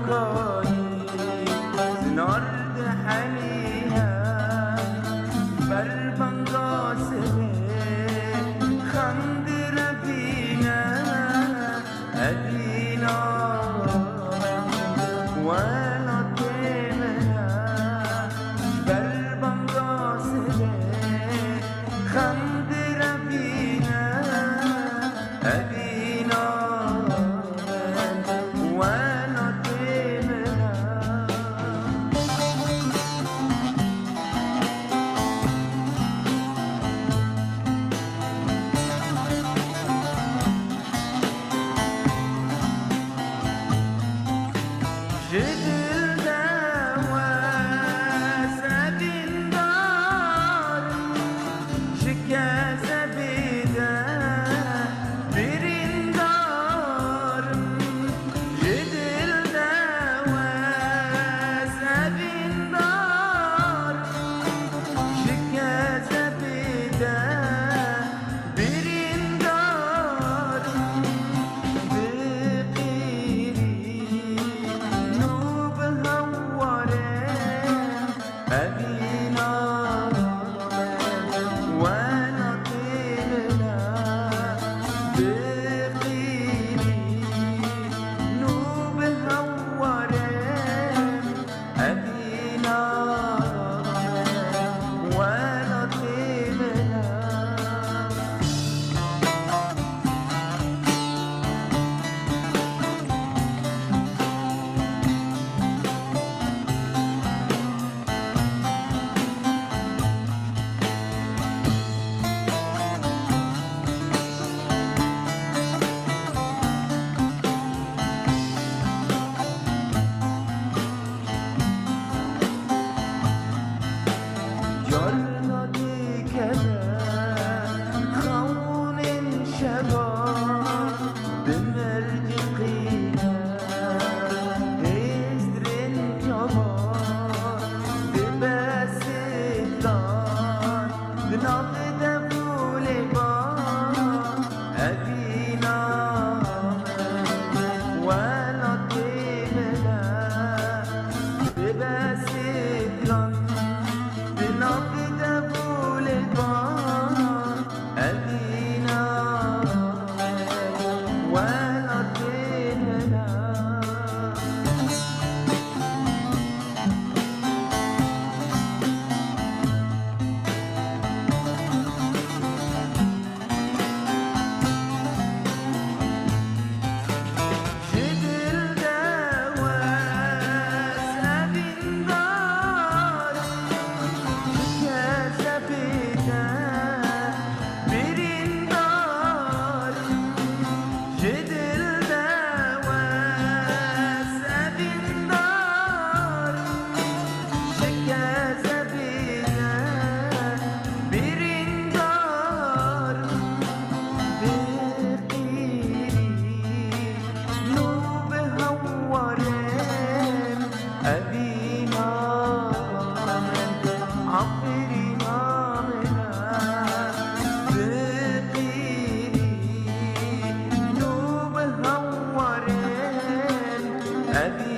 كوني زنار حنيها بربنغاسه خندر بينا أدينا ولا تمنا بربنغاسه خندر بينا أدينا ولا تمنا جدل دوا سبين دار شكاز بيدا برين دار جدل دوا سبين دار شكاز بيدا برين دار أبينا وانا طيلنا بقيري نوب هورين أبينا وانا طيلنا جرنا كذا خون شباب بمرجقينا هزر جبار ببسطان بنقد بولبان أبينا ولا طيبنا ببسطان بنقد بولبان أبينا ولا طيبنا جدل دوا سبين دار شكاز بيدا برين دار جدل دوا سبين دار شكاز بيدا برين دار بقيري نوب هورين أبينا عطرنا منا بقيري نوب هورين أبينا